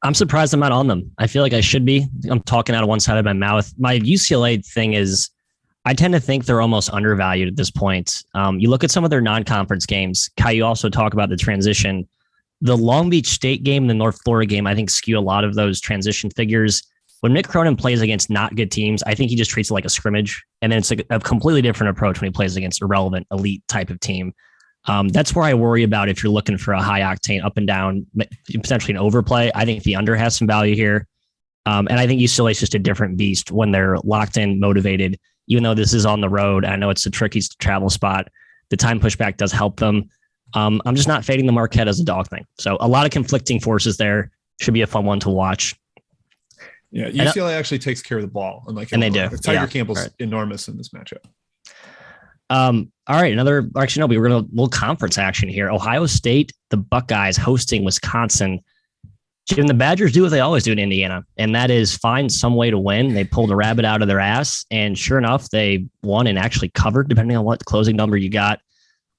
I'm surprised I'm not on them. I feel like I should be. I'm talking out of one side of my mouth. My UCLA thing is I tend to think they're almost undervalued at this point. You look at some of their non-conference games. Kai, you also talk about the transition. The Long Beach State game and the North Florida game, I think, skew a lot of those transition figures. When Mick Cronin plays against not good teams, I think he just treats it like a scrimmage. And then it's a completely different approach when he plays against a relevant elite type of team. That's where I worry about if you're looking for a high octane up and down, potentially an overplay. I think the under has some value here. And I think UCLA is just a different beast when they're locked in, motivated, even though this is on the road. I know it's a tricky travel spot. The time pushback does help them. I'm just not fading the Marquette as a dog thing. So a lot of conflicting forces there. Should be a fun one to watch. Yeah, UCLA actually takes care of the ball. And they do. Tiger Campbell's enormous in this matchup. All right, we're going to a little conference action here. Ohio State, the Buckeyes hosting Wisconsin. Jim, the Badgers do what they always do in Indiana, and that is find some way to win. They pulled a rabbit out of their ass, and sure enough, they won and actually covered, depending on what closing number you got.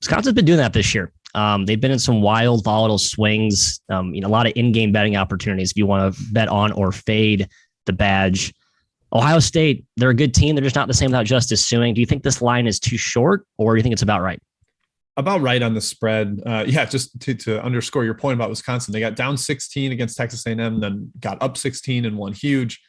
Wisconsin's been doing that this year. They've been in some wild, volatile swings, a lot of in-game betting opportunities if you want to bet on or fade the Badge. Ohio State, they're a good team. They're just not the same without Justice Suing. Do you think this line is too short, or do you think it's about right? About right on the spread. Just to underscore your point about Wisconsin, they got down 16 against Texas A&M, then got up 16 and won huge.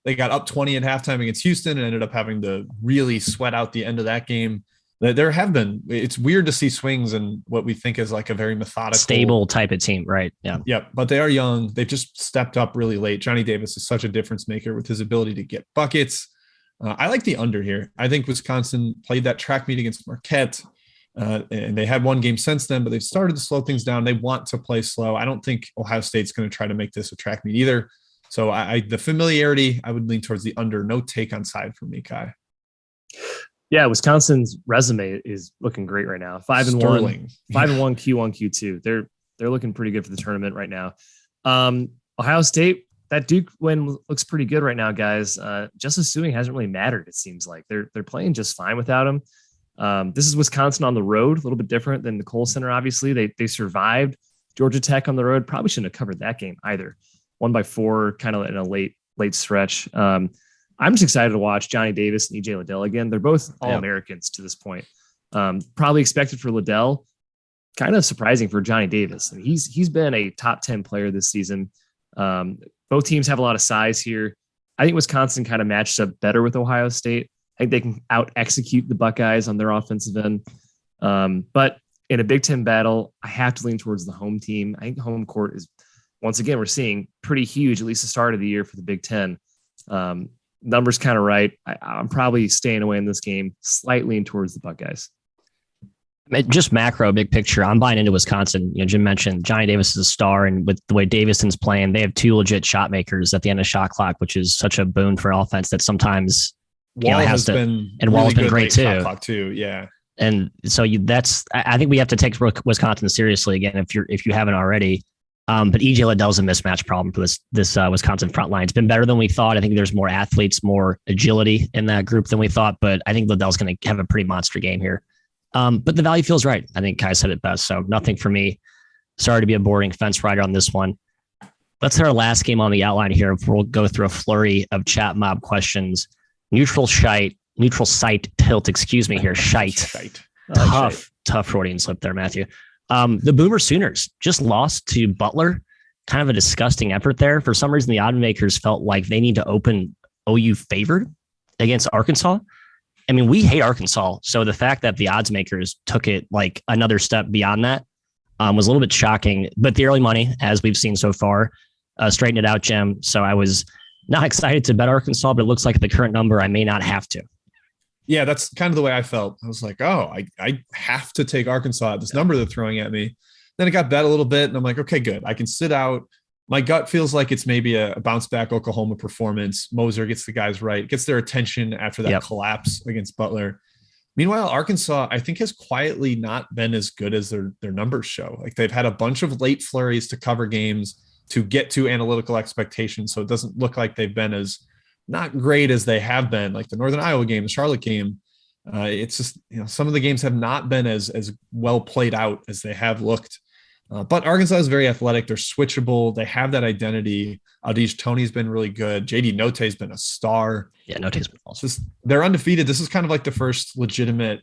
They got up 20 at halftime against Houston and ended up having to really sweat out the end of that game. There have been, it's weird to see swings in what we think is like a very methodical, stable type of team, right? Yeah. Yeah. But they are young. They've just stepped up really late. Johnny Davis is such a difference maker with his ability to get buckets. I like the under here. I think Wisconsin played that track meet against Marquette, and they had one game since then, but they've started to slow things down. They want to play slow. I don't think Ohio State's going to try to make this a track meet either. So the familiarity, I would lean towards the under. No take on side for me, Kai. Yeah, Wisconsin's resume is looking great right now. 5-1, 5-1 Q1, Q2. They're looking pretty good for the tournament right now. Ohio State, that Duke win looks pretty good right now, guys. Justice Suing hasn't really mattered. It seems like they're playing just fine without him. This is Wisconsin on the road, a little bit different than the Kohl Center. Obviously, they survived Georgia Tech on the road. Probably shouldn't have covered that game either. 1-4, kind of in a late stretch. I'm just excited to watch Johnny Davis and E.J. Liddell again. They're both All-Americans to this point. Probably expected for Liddell. Kind of surprising for Johnny Davis. I mean, he's been a top 10 player this season. Both teams have a lot of size here. I think Wisconsin kind of matched up better with Ohio State. I think they can out-execute the Buckeyes on their offensive end. But in a Big Ten battle, I have to lean towards the home team. I think the home court is, once again, we're seeing pretty huge, at least the start of the year for the Big Ten. Numbers kind of right. I'm probably staying away in this game, slightly lean towards the Buckeyes. Just macro, big picture. I'm buying into Wisconsin. Jim mentioned Johnny Davis is a star, and with the way Davison's playing, they have two legit shot makers at the end of shot clock, which is such a boon for offense that sometimes Wall's been great too. Clock too. Yeah. And so I think we have to take Wisconsin seriously again if you haven't already. But EJ Liddell's a mismatch problem for this Wisconsin front line. It's been better than we thought. I think there's more athletes, more agility in that group than we thought. But I think Liddell's going to have a pretty monster game here. But the value feels right. I think Kai said it best. So nothing for me. Sorry to be a boring fence rider on this one. Let's hit our last game on the outline here before we'll go through a flurry of chat mob questions. Neutral site tilt. Excuse me here. Shite. Tough Freudian slip there, Matthew. The Boomer Sooners just lost to Butler. Kind of a disgusting effort there. For some reason, the odd makers felt like they need to open OU favored against Arkansas. I mean, we hate Arkansas. So the fact that the odds makers took it like another step beyond that was a little bit shocking. But the early money, as we've seen so far, straightened it out, Jim. So I was not excited to bet Arkansas, but it looks like at the current number, I may not have to. Yeah, that's kind of the way I felt. I was like, oh, I have to take Arkansas at this number they're throwing at me. Then it got bet a little bit, and I'm like, okay, good. I can sit out. My gut feels like it's maybe a bounce back Oklahoma performance. Moser gets the guys right, gets their attention after that collapse against Butler. Meanwhile, Arkansas, I think, has quietly not been as good as their numbers show. Like they've had a bunch of late flurries to cover games to get to analytical expectations. So it doesn't look like they've been as not great as they have been, like the Northern Iowa game, the Charlotte game. It's just, some of the games have not been as well played out as they have looked. But Arkansas is very athletic. They're switchable. They have that identity. Audish Tony's been really good. JD Note's been a star. Yeah, Note's been awesome. They're undefeated. This is kind of like the first legitimate.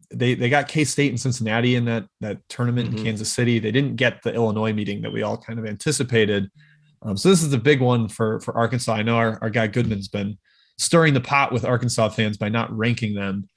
They got K-State and Cincinnati in that tournament in Kansas City. They didn't get the Illinois meeting that we all kind of anticipated. So this is a big one for Arkansas. I know our guy Goodman's been stirring the pot with Arkansas fans by not ranking them.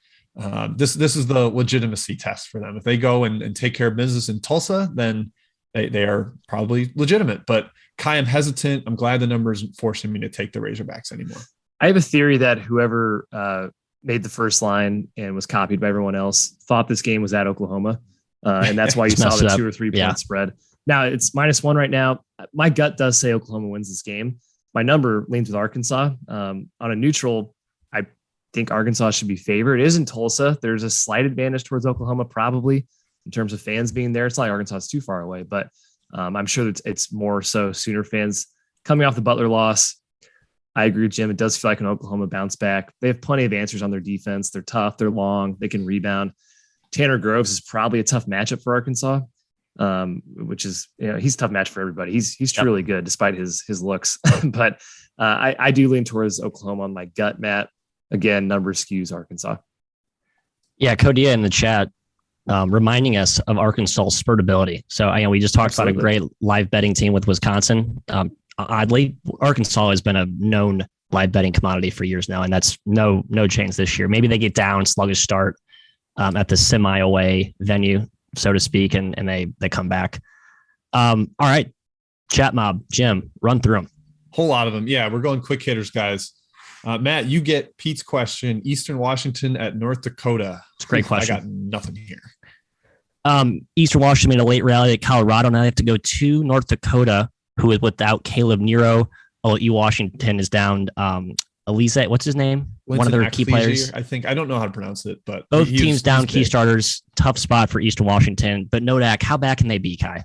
This is the legitimacy test for them. If they go and take care of business in Tulsa, then they are probably legitimate. But Kai, I'm hesitant. I'm glad the numbers forcing me to take the Razorbacks anymore. I have a theory that whoever made the first line and was copied by everyone else thought this game was at Oklahoma. And that's why you saw the 2 or 3 point spread. Now it's -1 right now. My gut does say Oklahoma wins this game. My number leans with Arkansas. On a neutral, I think Arkansas should be favored. It is in Tulsa. There's a slight advantage towards Oklahoma, probably in terms of fans being there. It's not like Arkansas is too far away, but I'm sure it's more so Sooner fans coming off the Butler loss. I agree with Jim. It does feel like an Oklahoma bounce back. They have plenty of answers on their defense. They're tough. They're long. They can rebound. Tanner Groves is probably a tough matchup for Arkansas, which is, he's a tough match for everybody. He's truly good despite his looks. But I do lean towards Oklahoma on my gut, Matt. Again, number skews Arkansas. Yeah, Codia in the chat reminding us of Arkansas's spurt ability. So we just talked about a great live betting team with Wisconsin. Oddly, Arkansas has been a known live betting commodity for years now, and that's no change this year. Maybe they get down, sluggish start at the semi-away venue, so to speak, and they come back. All right, chat mob, Jim, run through them. Whole lot of them. Yeah, we're going quick hitters, guys. Matt, you get Pete's question. Eastern Washington at North Dakota. It's a great question. I got nothing here. Eastern Washington made a late rally at Colorado. Now they have to go to North Dakota, who is without Caleb Nero. OU Washington is down. Elise, what's his name? One of their key players. I think. I don't know how to pronounce it, but both teams down key starters. Tough spot for Eastern Washington. But Nodak, how bad can they be, Kai?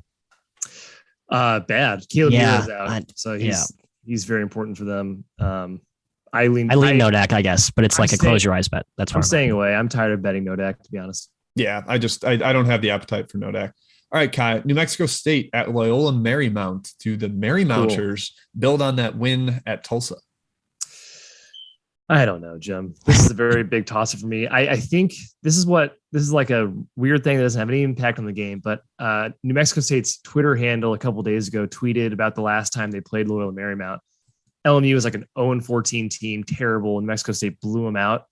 Bad. Caleb Nero's out, so he's very important for them. I lean Nodak, I guess, but it's like a close your eyes bet. That's what I'm staying away. I'm tired of betting Nodak, to be honest. Yeah, I don't have the appetite for Nodak. All right, Kai, New Mexico State at Loyola Marymount. Do the Marymounters build on that win at Tulsa? I don't know, Jim. This is a very big tosser for me. I think this is like a weird thing that doesn't have any impact on the game, but New Mexico State's Twitter handle a couple of days ago tweeted about the last time they played Loyola Marymount. LMU was like an 0-14 team, terrible, and New Mexico State blew them out.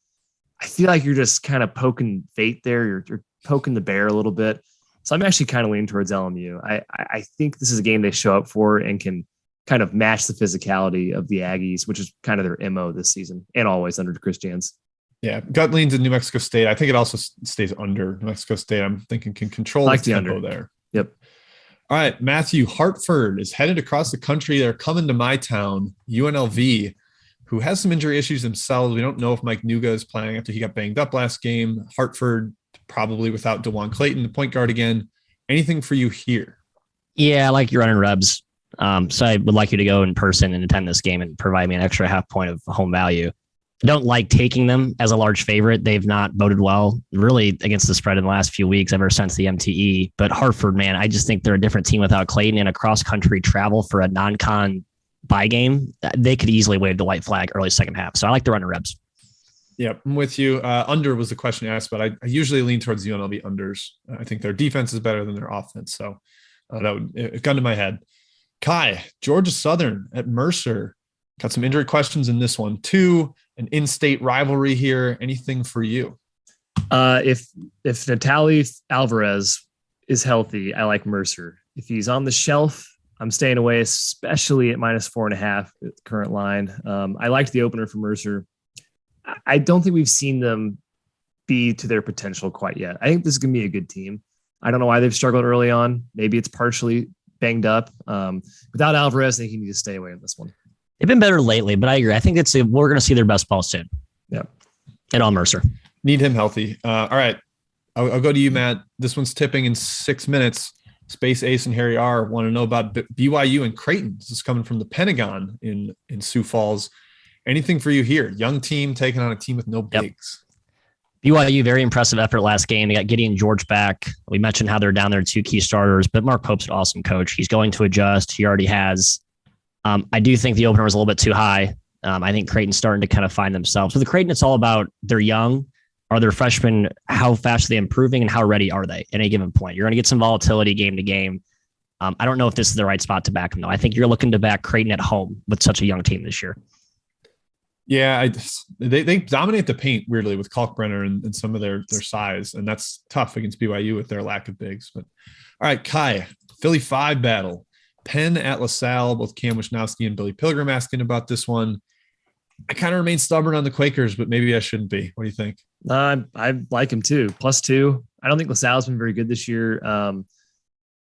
I feel like you're just kind of poking fate there. You're poking the bear a little bit. So I'm actually kind of leaning towards LMU. I think this is a game they show up for and can kind of match the physicality of the Aggies, which is kind of their MO this season and always under Chris Jans. Yeah, gut leans in New Mexico State. I think it also stays under New Mexico State. I'm thinking can control the tempo there. Yep. All right, Matthew, Hartford is headed across the country. They're coming to my town, UNLV, who has some injury issues themselves. We don't know if Mike Nuga is playing after he got banged up last game. Hartford probably without DeJuan Clayton, the point guard again. Anything for you here? Yeah, I like your running Rebs. So I would like you to go in person and attend this game and provide me an extra half point of home value. I don't like taking them as a large favorite. They've not voted well really against the spread in the last few weeks ever since the MTE. But Hartford, man, I just think they're a different team without Clayton, and a cross-country travel for a non-con bye game. They could easily wave the white flag early second half. So I like the running Rebs. Yeah, I'm with you. Under was the question asked, but I usually lean towards UNLV unders. I think their defense is better than their offense. So it got to my head. Kai, Georgia Southern at Mercer. Got some injury questions in this one too. An in-state rivalry here. Anything for you? If Natali Alvarez is healthy, I like Mercer. If he's on the shelf, I'm staying away, especially at -4.5 at the current line. I liked the opener for Mercer. I don't think we've seen them be to their potential quite yet. I think this is going to be a good team. I don't know why they've struggled early on. Maybe it's partially banged up. Without Alvarez, I think you need to stay away on this one. They've been better lately, but I agree. I think we're going to see their best ball soon. Yeah. And on Mercer. Need him healthy. All right. I'll go to you, Matt. This one's tipping in 6 minutes. Space Ace and Harry R want to know about BYU and Creighton. This is coming from the Pentagon in Sioux Falls. Anything for you here? Young team taking on a team with no bigs. BYU, very impressive effort last game. They got Gideon George back. We mentioned how they're down there 2 key starters, but Mark Pope's an awesome coach. He's going to adjust. He already has. I do think the opener was a little bit too high. I think Creighton's starting to kind of find themselves. So the Creighton, it's all about they're young. Are their freshmen, how fast are they improving and how ready are they at any given point? You're going to get some volatility game to game. I don't know if this is the right spot to back them, though. I think you're looking to back Creighton at home with such a young team this year. Yeah, they dominate the paint weirdly with Kalkbrenner and some of their size, and that's tough against BYU with their lack of bigs. But all right, Kai, Philly 5 battle, Penn at LaSalle, both Cam Wisnowski and Billy Pilgrim asking about this one. I kind of remain stubborn on the Quakers, but maybe I shouldn't be. What do you think? I like him too. +2. I don't think LaSalle's been very good this year.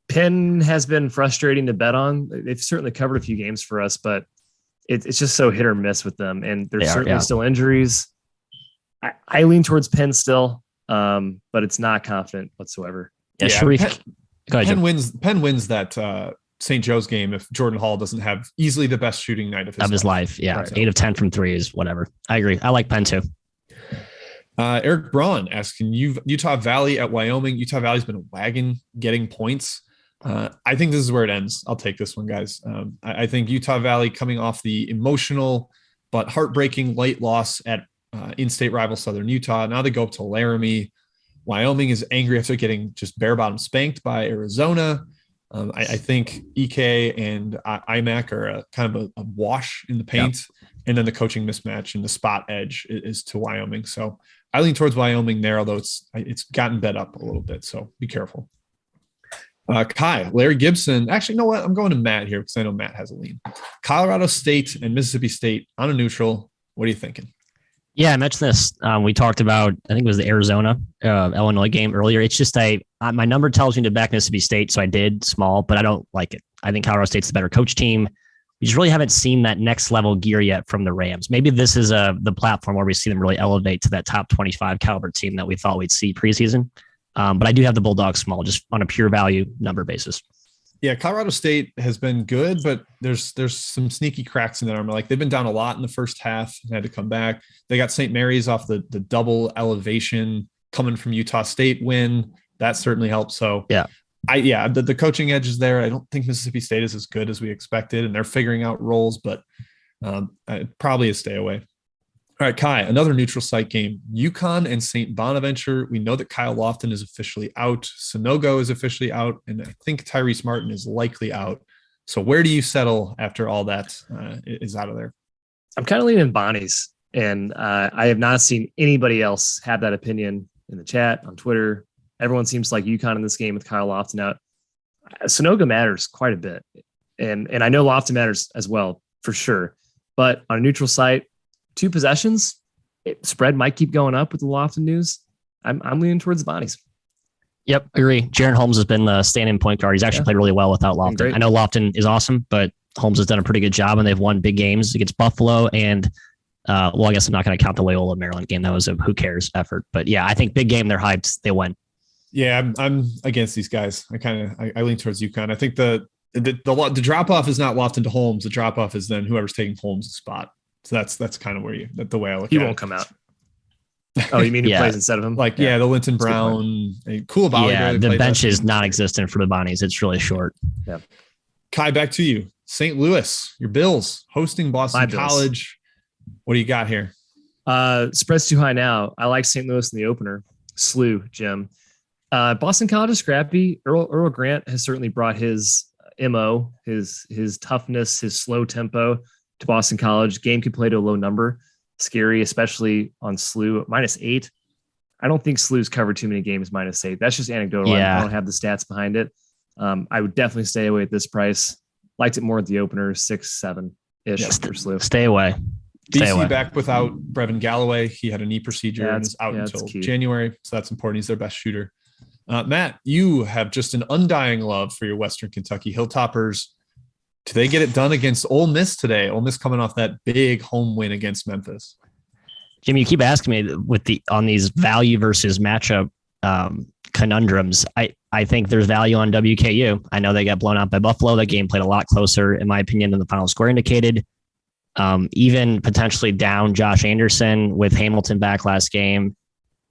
Penn has been frustrating to bet on. They've certainly covered a few games for us, but it's just so hit or miss with them. And there's certainly still injuries. I lean towards Penn still, but it's not confident whatsoever. Yeah, Sharif. Penn wins that St. Joe's game if Jordan Hall doesn't have easily the best shooting night of his life. Yeah, right. 8 of 10 from 3 is whatever. I agree. I like Penn too. Eric Braun asking Utah Valley at Wyoming. Utah Valley's been a wagon getting points. I think this is where it ends. I'll take this one, guys. I think Utah Valley coming off the emotional but heartbreaking late loss at in-state rival Southern Utah. Now they go up to Laramie. Wyoming is angry after getting just bare bottom spanked by Arizona. I think EK and IMAC are kind of a wash in the paint. Yep. And then the coaching mismatch and the spot edge is to Wyoming. So I lean towards Wyoming there, although it's gotten bet up a little bit. So be careful. Kai, Larry Gibson. Actually, you know what? I'm going to Matt here because I know Matt has a lean. Colorado State and Mississippi State on a neutral. What are you thinking? Yeah, I mentioned this. We talked about, I think it was the Arizona Illinois game earlier. It's just my number tells me to back Mississippi State, so I did small, but I don't like it. I think Colorado State's the better coach team. We just really haven't seen that next level gear yet from the Rams. Maybe this is the platform where we see them really elevate to that top 25 caliber team that we thought we'd see preseason. But I do have the Bulldogs small, just on a pure value number basis. Yeah, Colorado State has been good, but there's some sneaky cracks in that armor. Like they've been down a lot in the first half and had to come back. They got St. Mary's off the double elevation coming from Utah State win. That certainly helps. So the coaching edge is there. I don't think Mississippi State is as good as we expected, and they're figuring out roles, but probably a stay away. All right, Kai, another neutral site game. UConn and St. Bonaventure. We know that Kyle Lofton is officially out. Sonogo is officially out. And I think Tyrese Martin is likely out. So where do you settle after all that is out of there? I'm kind of leaning Bonnie's. And I have not seen anybody else have that opinion in the chat, on Twitter. Everyone seems like UConn in this game with Kyle Lofton out. Sonogo matters quite a bit. And I know Lofton matters as well, for sure. But on a neutral site, 2 possessions, spread might keep going up with the Lofton news. I'm leaning towards the Bonnies. Yep, agree. Jaron Holmes has been the stand-in point guard. He's actually played really well without Lofton. I know Lofton is awesome, but Holmes has done a pretty good job, and they've won big games against Buffalo. And, I guess I'm not going to count the Loyola Maryland game. That was a who cares effort. But, yeah, I think big game, they're hyped. They win. Yeah, I'm against these guys. I lean towards UConn. I think the drop-off is not Lofton to Holmes. The drop-off is then whoever's taking Holmes' spot. So that's kind of where the way I look at it. He won't come out. Oh, you mean he plays instead of him? The Linton Brown, cool about the bench is non-existent for the Bonnies. It's really short. Yeah. Kai, back to you. St. Louis, your Bills hosting Boston College. What do you got here? Spread's too high now. I like St. Louis in the opener. Slew, Jim. Boston College is scrappy. Earl Grant has certainly brought his MO, his toughness, his slow tempo to Boston College. Game could play to a low number. Scary, especially on SLU. -8. I don't think SLU's covered too many games -8. That's just anecdotal. I don't have the stats behind it. I would definitely stay away at this price. Liked it more at the opener, 6-7-ish for SLU. Stay away. BC back without Brevin Galloway. He had a knee procedure and is out until January. So that's important. He's their best shooter. Matt, you have just an undying love for your Western Kentucky Hilltoppers. Do they get it done against Ole Miss today? Ole Miss coming off that big home win against Memphis. Jim, you keep asking me on these value versus matchup conundrums. I think there's value on WKU. I know they got blown out by Buffalo. That game played a lot closer, in my opinion, than the final score indicated. Even potentially down Josh Anderson with Hamilton back last game.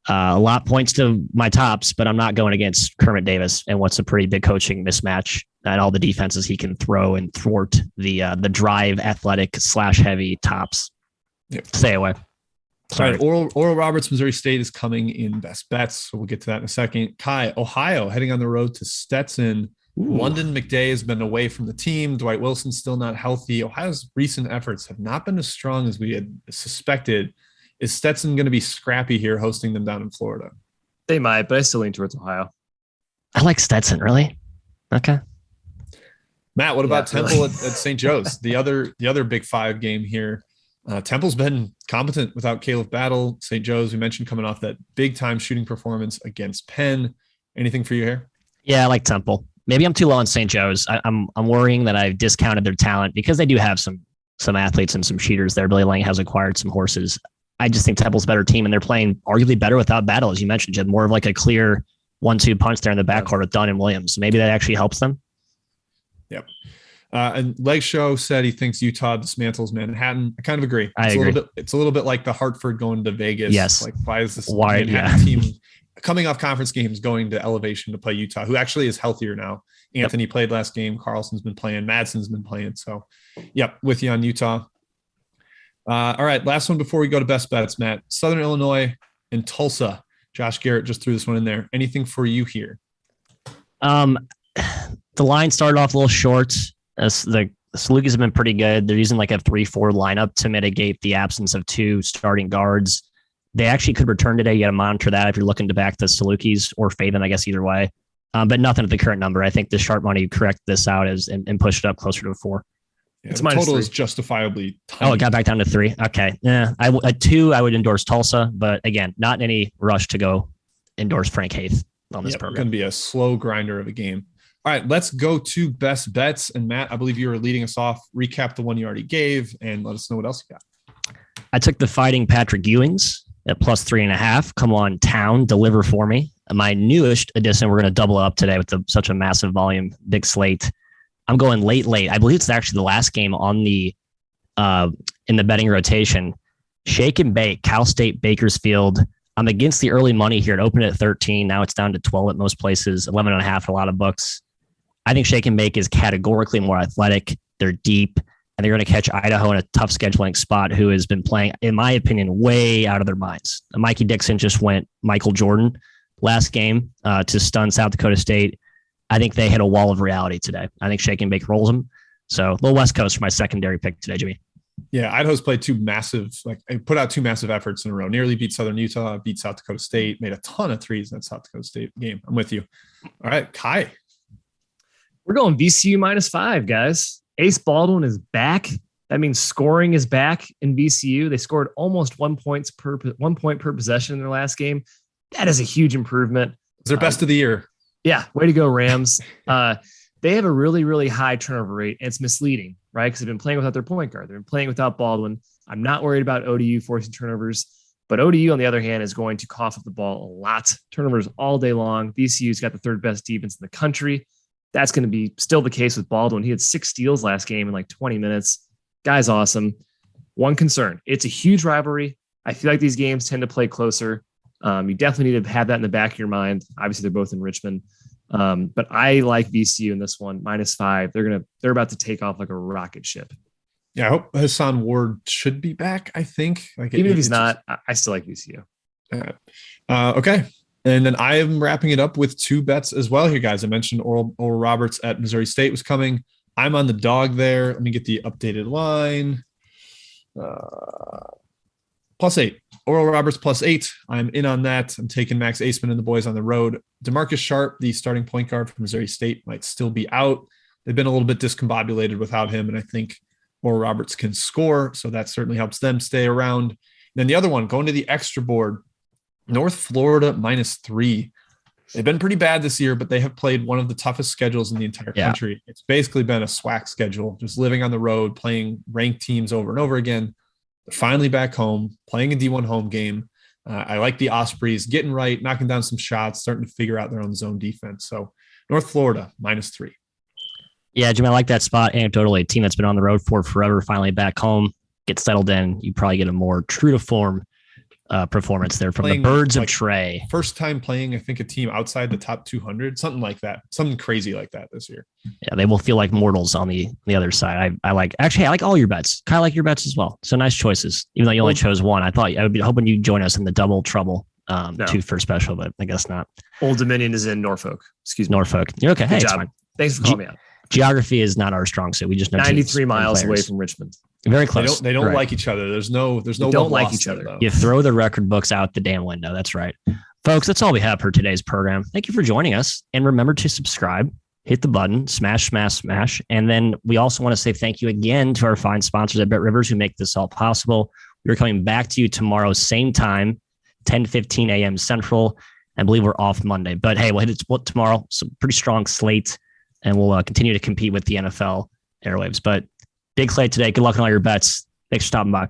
A lot points to my tops, but I'm not going against Kermit Davis and what's a pretty big coaching mismatch and all the defenses he can throw and thwart the drive, athletic / heavy tops. Yep. Stay away. Sorry. All right, Oral Roberts, Missouri State is coming in best bets, so we'll get to that in a second. Kai, Ohio, heading on the road to Stetson. London McDay has been away from the team. Dwight Wilson's still not healthy. Ohio's recent efforts have not been as strong as we had suspected. Is Stetson going to be scrappy here hosting them down in Florida? They might, but I still lean towards Ohio. I like Stetson, really? Okay. Matt, what about Temple at St. Joe's? The other Big Five game here. Temple's been competent without Caleb Battle. St. Joe's, we mentioned, coming off that big-time shooting performance against Penn. Anything for you here? Yeah, I like Temple. Maybe I'm too low on St. Joe's. I'm worrying that I've discounted their talent because they do have some athletes and some cheaters there. Billy Lang has acquired some horses. I just think Temple's a better team, and they're playing arguably better without Battle, as you mentioned, Jim. More of like a clear 1-2 punch there in the backcourt with Dunn and Williams. Maybe that actually helps them. Yep. And Leg Show said he thinks Utah dismantles Manhattan. I kind of agree. I agree. It's a little bit like the Hartford going to Vegas. Yes. Like, why is this Manhattan team coming off conference games going to elevation to play Utah, who actually is healthier now? Anthony played last game. Carlson's been playing. Madsen's been playing. So, yep, with you on Utah. All right, last one before we go to best bets, Matt. Southern Illinois and Tulsa. Josh Garrett just threw this one in there. Anything for you here? The line started off a little short. The Salukis have been pretty good. They're using like a 3-4 lineup to mitigate the absence of two starting guards. They actually could return today. You got to monitor that if you're looking to back the Salukis or fade them, I guess, either way. But nothing at the current number. I think the sharp money correct this out and push it up closer to a 4. Yeah, the total is justifiably tiny. Oh, it got back down to 3. Okay. Yeah. At 2, I would endorse Tulsa, but again, not in any rush to go endorse Frank Haith on this program. It's going to be a slow grinder of a game. All right, let's go to best bets. And Matt, I believe you were leading us off. Recap the one you already gave and let us know what else you got. I took the Fighting Patrick Ewings at plus 3.5. Come on, town, deliver for me. My newest edition, we're going to double up today with such a massive volume, big slate. I'm going late. I believe it's actually the last game on the in the betting rotation. Shake and bake, Cal State Bakersfield. I'm against the early money here. It opened at 13. Now it's down to 12 at most places, 11.5 at a lot of books. I think Shake and Bake is categorically more athletic. They're deep, and they're going to catch Idaho in a tough scheduling spot, who has been playing, in my opinion, way out of their minds. Mikey Dixon just went Michael Jordan last game to stun South Dakota State. I think they hit a wall of reality today. I think Shake and Bake rolls them. So a little West Coast for my secondary pick today, Jimmy. Yeah, Idaho's played put out 2 massive efforts in a row. Nearly beat Southern Utah, beat South Dakota State, made a ton of threes in that South Dakota State game. I'm with you. All right, Kai. We're going VCU -5, guys. Ace Baldwin is back. That means scoring is back in VCU. They scored almost 1 point per possession in their last game. That is a huge improvement. It's their best of the year. Yeah, way to go, Rams. They have a really, really high turnover rate, and it's misleading, right? Because they've been playing without their point guard. They've been playing without Baldwin. I'm not worried about ODU forcing turnovers, but ODU, on the other hand, is going to cough up the ball a lot. Turnovers all day long. VCU's got the 3rd best defense in the country. That's going to be still the case with Baldwin. He had 6 steals last game in like 20 minutes. Guy's awesome. One concern. It's a huge rivalry. I feel like these games tend to play closer. You definitely need to have that in the back of your mind. Obviously, they're both in Richmond. But I like VCU in this one, -5. They're about to take off like a rocket ship. Yeah, I hope Hassan Ward should be back, I think. Even if he's not, I still like VCU. Okay. And then I am wrapping it up with 2 bets as well here, guys. I mentioned Oral Roberts at Missouri State was coming. I'm on the dog there. Let me get the updated line. +8. Oral Roberts +8. I'm in on that. I'm taking Max Aceman and the boys on the road. DeMarcus Sharp, the starting point guard from Missouri State, might still be out. They've been a little bit discombobulated without him, and I think Oral Roberts can score, so that certainly helps them stay around. Then the other one, going to the extra board, North Florida -3. They've been pretty bad this year, but they have played one of the toughest schedules in the entire country. It's basically been a SWAC schedule, just living on the road, playing ranked teams over and over again. They're finally back home, playing a D1 home game. I like the Ospreys getting right, knocking down some shots, starting to figure out their own zone defense. So North Florida -3. Yeah, Jim, I like that spot. Anecdotally, a team that's been on the road for forever, finally back home, get settled in. You probably get a more true to form performance there from the Birds of Trey. First time playing, I think, a team outside the top 200, something like that, something crazy like that this year. Yeah, they will feel like mortals on the other side. I like all your bets. Kind of like your bets as well. So nice choices, even though you only chose one. I would be hoping you'd join us in the double trouble 2 for special, but I guess not. Old Dominion is in Norfolk. Excuse me. Norfolk. You're okay. Hey, it's fine. Thanks for calling me out. Geography is not our strong suit. We just know 93 miles away from Richmond. Very close. They don't like each other. There's no don't like each other. Though. You throw the record books out the damn window. That's right. Folks, that's all we have for today's program. Thank you for joining us. And remember to subscribe, hit the button, smash. And then we also want to say thank you again to our fine sponsors at BetRivers who make this all possible. We're coming back to you tomorrow, same time, 10:15 a.m. Central. I believe we're off Monday. But hey, we'll hit it tomorrow. Some pretty strong slate. And we'll continue to compete with the NFL airwaves. But big slate today. Good luck on all your bets. Thanks for stopping by.